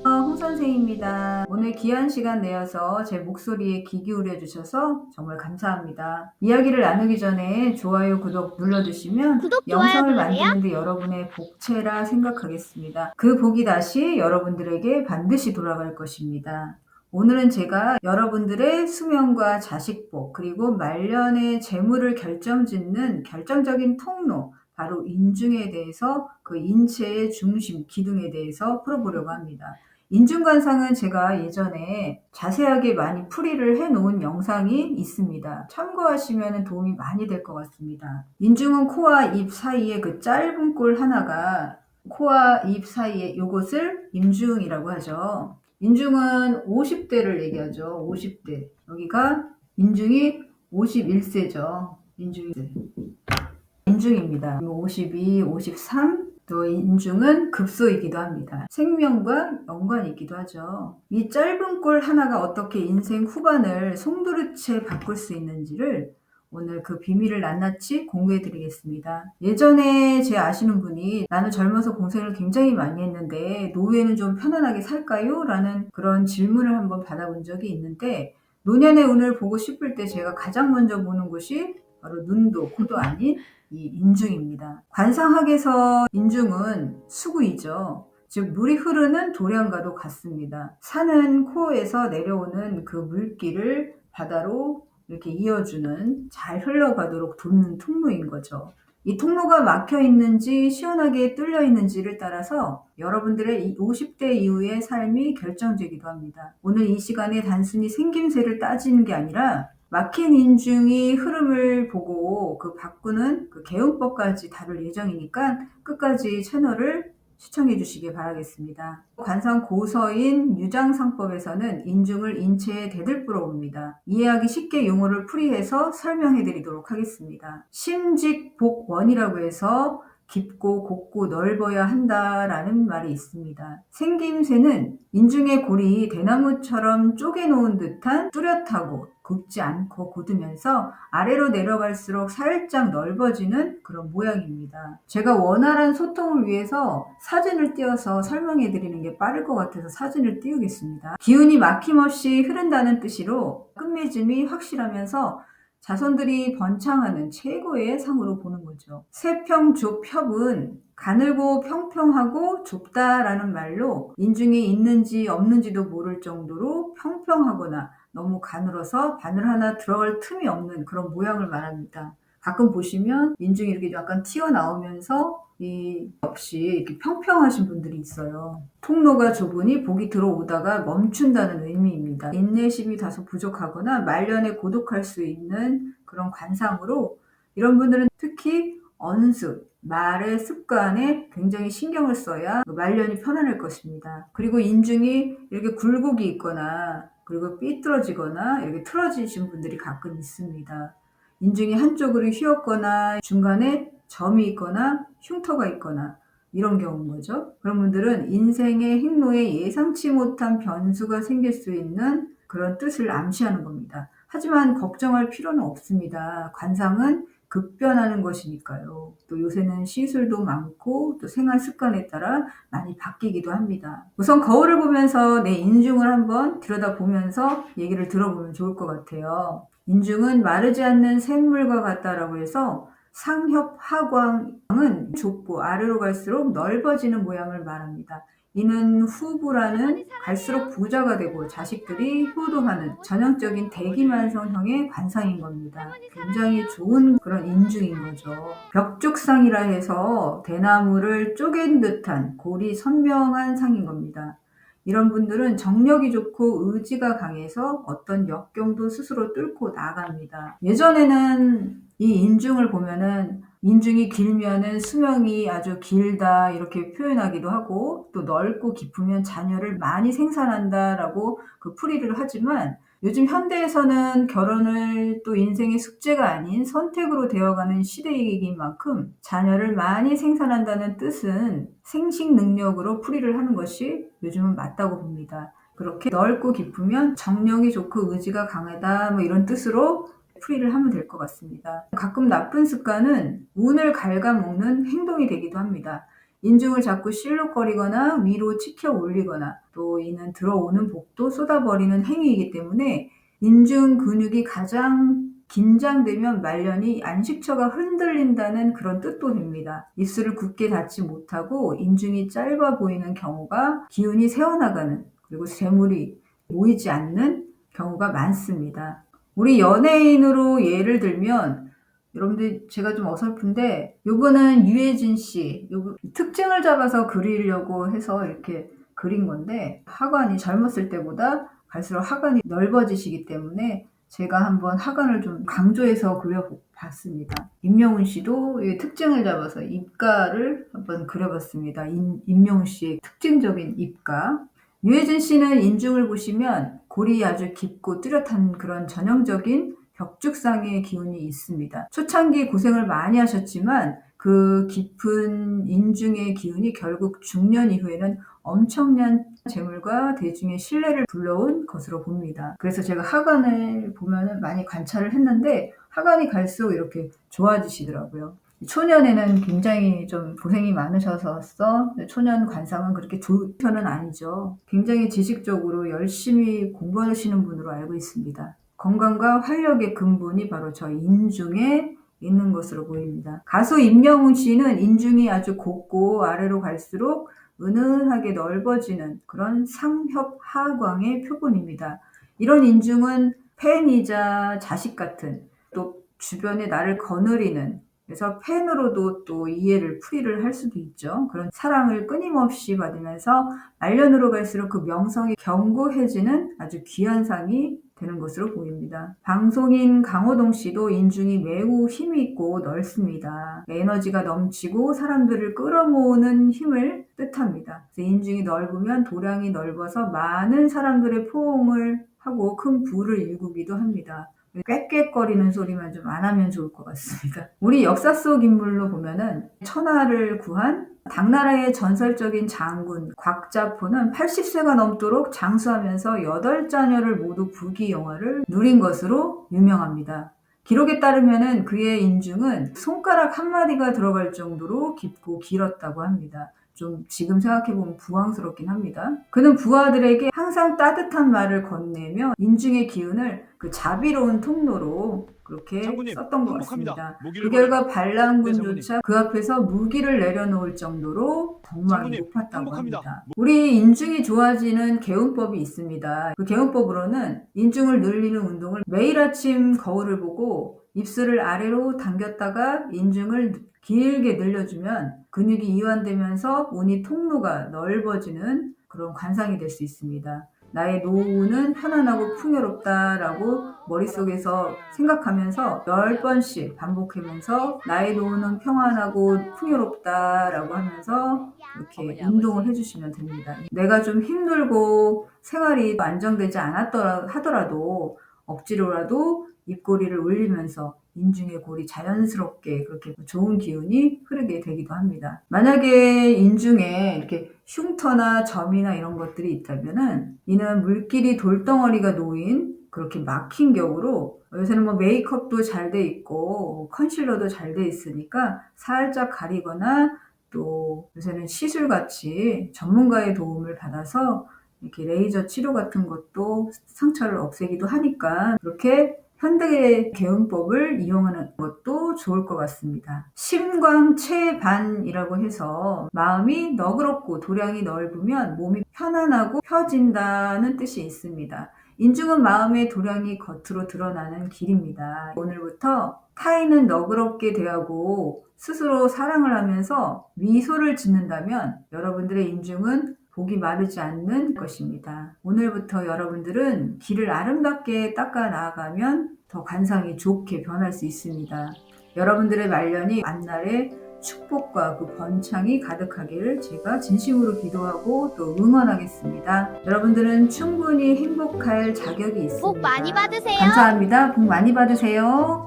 홍 선생입니다. 오늘 귀한 시간 내어서 제 목소리에 귀 기울여 주셔서 정말 감사합니다. 이야기를 나누기 전에 좋아요, 구독 눌러주시면 구독, 좋아요 영상을 눌러요? 만드는데 여러분의 복채라 생각하겠습니다. 그 복이 다시 여러분들에게 반드시 돌아갈 것입니다. 오늘은 제가 여러분들의 수명과 자식복 그리고 말년의 재물을 결정짓는 결정적인 통로, 바로 인중에 대해서 그 인체의 중심, 기둥에 대해서 풀어보려고 합니다. 인중관상은 제가 예전에 자세하게 많이 풀이를 해놓은 영상이 있습니다. 참고하시면 도움이 많이 될 것 같습니다. 인중은 코와 입 사이에 그 짧은 꼴 하나가 코와 입 사이에 요것을 임중이라고 하죠. 인중은 50대를 얘기하죠. 50대. 여기가 인중이 51세죠. 인중입니다. 52, 53, 또 인중은 급소이기도 합니다. 생명과 연관이 있기도 하죠. 이 짧은 꼴 하나가 어떻게 인생 후반을 송두리째 바꿀 수 있는지를 오늘 그 비밀을 낱낱이 공유해 드리겠습니다. 예전에 제 아시는 분이 나는 젊어서 고생을 굉장히 많이 했는데 노후에는 좀 편안하게 살까요? 라는 그런 질문을 한번 받아본 적이 있는데, 노년의 운을 보고 싶을 때 제가 가장 먼저 보는 곳이 바로 눈도 코도 아닌 이 인중입니다. 관상학에서 인중은 수구이죠. 즉 물이 흐르는 도량과도 같습니다. 산은 코에서 내려오는 그 물길을 바다로 이렇게 이어주는, 잘 흘러가도록 돕는 통로인 거죠. 이 통로가 막혀 있는지 시원하게 뚫려 있는지를 따라서 여러분들의 50대 이후의 삶이 결정되기도 합니다. 오늘 이 시간에 단순히 생김새를 따지는 게 아니라 막힌 인중이 흐름을 보고 그 바꾸는 그 개운법까지 다룰 예정이니까 끝까지 채널을 시청해 주시기 바라겠습니다. 관상 고서인 유장상법에서는 인중을 인체에 대들보러 봅니다. 이해하기 쉽게 용어를 풀이해서 설명해 드리도록 하겠습니다. 심직복원이라고 해서 깊고 곱고 넓어야 한다라는 말이 있습니다. 생김새는 인중의 골이 대나무처럼 쪼개놓은 듯한 뚜렷하고 굽지 않고 곧으면서 아래로 내려갈수록 살짝 넓어지는 그런 모양입니다. 제가 원활한 소통을 위해서 사진을 띄워서 설명해 드리는 게 빠를 것 같아서 사진을 띄우겠습니다. 기운이 막힘없이 흐른다는 뜻으로 끝맺음이 확실하면서 자손들이 번창하는 최고의 상으로 보는 거죠. 세평좁협은 가늘고 평평하고 좁다라는 말로 인중이 있는지 없는지도 모를 정도로 평평하거나 너무 가늘어서 바늘 하나 들어갈 틈이 없는 그런 모양을 말합니다. 가끔 보시면 인중이 이렇게 약간 튀어나오면서 이 없이 이렇게 평평하신 분들이 있어요. 통로가 좁으니 복이 들어오다가 멈춘다는 의미입니다. 인내심이 다소 부족하거나 말년에 고독할 수 있는 그런 관상으로, 이런 분들은 특히 언습, 말의 습관에 굉장히 신경을 써야 말년이 편안할 것입니다. 그리고 인중이 이렇게 굴곡이 있거나 그리고 삐뚤어지거나 이렇게 틀어지신 분들이 가끔 있습니다. 인중이 한쪽으로 휘었거나 중간에 점이 있거나 흉터가 있거나 이런 경우인 거죠. 그런 분들은 인생의 행로에 예상치 못한 변수가 생길 수 있는 그런 뜻을 암시하는 겁니다. 하지만 걱정할 필요는 없습니다. 관상은 급변하는 것이니까요. 또 요새는 시술도 많고 또 생활 습관에 따라 많이 바뀌기도 합니다. 우선 거울을 보면서 내 인중을 한번 들여다보면서 얘기를 들어보면 좋을 것 같아요. 인중은 마르지 않는 샘물과 같다라고 해서 상협하광은 좁고 아래로 갈수록 넓어지는 모양을 말합니다. 이는 후부라는 갈수록 부자가 되고 자식들이 효도하는 전형적인 대기만성형의 관상인 겁니다. 굉장히 좋은 그런 인중인 거죠. 벽죽상이라 해서 대나무를 쪼갠 듯한 골이 선명한 상인 겁니다. 이런 분들은 정력이 좋고 의지가 강해서 어떤 역경도 스스로 뚫고 나갑니다. 예전에는 이 인중을 보면은 인중이 길면은 수명이 아주 길다 이렇게 표현하기도 하고, 또 넓고 깊으면 자녀를 많이 생산한다라고 그 풀이를 하지만, 요즘 현대에서는 결혼을 또 인생의 숙제가 아닌 선택으로 되어가는 시대이긴 만큼 자녀를 많이 생산한다는 뜻은 생식 능력으로 풀이를 하는 것이 요즘은 맞다고 봅니다. 그렇게 넓고 깊으면 정력이 좋고 의지가 강하다 뭐 이런 뜻으로 풀이를 하면 될 것 같습니다. 가끔 나쁜 습관은 운을 갉아먹는 행동이 되기도 합니다. 인중을 자꾸 실룩거리거나 위로 치켜 올리거나 또 이는 들어오는 복도 쏟아버리는 행위이기 때문에 인중 근육이 가장 긴장되면 말년이 안식처가 흔들린다는 그런 뜻도 됩니다. 입술을 굳게 닫지 못하고 인중이 짧아 보이는 경우가 기운이 새어나가는, 그리고 재물이 모이지 않는 경우가 많습니다. 우리 연예인으로 예를 들면, 여러분들 제가 좀 어설픈데 요거는 유해진 씨 요거 특징을 잡아서 그리려고 해서 이렇게 그린 건데, 하관이 젊었을 때보다 갈수록 하관이 넓어지시기 때문에 제가 한번 하관을 좀 강조해서 그려봤습니다. 임영웅 씨도 이 특징을 잡아서 입가를 한번 그려봤습니다. 임영웅 씨의 특징적인 입가. 유해진 씨는 인중을 보시면 골이 아주 깊고 뚜렷한 그런 전형적인 벽죽상의 기운이 있습니다. 초창기 고생을 많이 하셨지만 그 깊은 인중의 기운이 결국 중년 이후에는 엄청난 재물과 대중의 신뢰를 불러온 것으로 봅니다. 그래서 제가 하관을 보면은 많이 관찰을 했는데 하관이 갈수록 이렇게 좋아지시더라고요. 초년에는 굉장히 좀 고생이 많으셔서 초년 관상은 그렇게 좋은 편은 아니죠. 굉장히 지식적으로 열심히 공부하시는 분으로 알고 있습니다. 건강과 활력의 근본이 바로 저 인중에 있는 것으로 보입니다. 가수 임영웅 씨는 인중이 아주 곱고 아래로 갈수록 은은하게 넓어지는 그런 상협하광의 표본입니다. 이런 인중은 팬이자 자식 같은, 또 주변에 나를 거느리는, 그래서 팬으로도 또 이해를 풀이를 할 수도 있죠. 그런 사랑을 끊임없이 받으면서 말년으로 갈수록 그 명성이 견고해지는 아주 귀한 상이 되는 것으로 보입니다. 방송인 강호동 씨도 인중이 매우 힘이 있고 넓습니다. 에너지가 넘치고 사람들을 끌어모으는 힘을 뜻합니다. 그래서 인중이 넓으면 도량이 넓어서 많은 사람들의 포옹을 하고 큰 부를 일구기도 합니다. 꽥꽥거리는 소리만 좀 안 하면 좋을 것 같습니다. 우리 역사 속 인물로 보면은 천하를 구한 당나라의 전설적인 장군 곽자포는 80세가 넘도록 장수하면서 8자녀를 모두 부귀영화를 누린 것으로 유명합니다. 기록에 따르면은 그의 인중은 손가락 한마디가 들어갈 정도로 깊고 길었다고 합니다. 좀 지금 생각해보면 부황스럽긴 합니다. 그는 부하들에게 항상 따뜻한 말을 건네며 인중의 기운을 그 자비로운 통로로 그렇게 장군님, 썼던 것 항복합니다. 같습니다. 무기를 그 결과 네, 반란군조차 그 앞에서 무기를 내려놓을 정도로 덕망이 장군님, 높았다고 항복합니다. 합니다. 우리 인중이 좋아지는 개운법이 있습니다. 그 개운법으로는 인중을 늘리는 운동을 매일 아침 거울을 보고 입술을 아래로 당겼다가 인중을 길게 늘려주면 근육이 이완되면서 운이 통로가 넓어지는 그런 관상이 될 수 있습니다. 나의 노후는 편안하고 풍요롭다라고 머릿속에서 생각하면서 10번씩 반복하면서 나의 노후는 평안하고 풍요롭다라고 하면서 이렇게 운동을 해주시면 됩니다. 내가 좀 힘들고 생활이 안정되지 않았더라 하더라도 억지로라도 입꼬리를 올리면서 인중의 골이 자연스럽게 그렇게 좋은 기운이 흐르게 되기도 합니다. 만약에 인중에 이렇게 흉터나 점이나 이런 것들이 있다면은 이는 물길이 돌덩어리가 놓인 그렇게 막힌 격으로, 요새는 뭐 메이크업도 잘 돼 있고 컨실러도 잘 돼 있으니까 살짝 가리거나 또 요새는 시술같이 전문가의 도움을 받아서 이렇게 레이저 치료 같은 것도 상처를 없애기도 하니까 그렇게 현대의 개운법을 이용하는 것도 좋을 것 같습니다. 심광체반이라고 해서 마음이 너그럽고 도량이 넓으면 몸이 편안하고 펴진다는 뜻이 있습니다. 인중은 마음의 도량이 겉으로 드러나는 길입니다. 오늘부터 타인은 너그럽게 대하고 스스로 사랑을 하면서 미소를 짓는다면 여러분들의 인중은 복이 마르지 않는 것입니다. 오늘부터 여러분들은 길을 아름답게 닦아 나아가면 더 관상이 좋게 변할 수 있습니다. 여러분들의 말년이 만날에 축복과 그 번창이 가득하기를 제가 진심으로 기도하고 또 응원하겠습니다. 여러분들은 충분히 행복할 자격이 있습니다. 복 많이 받으세요. 감사합니다. 복 많이 받으세요.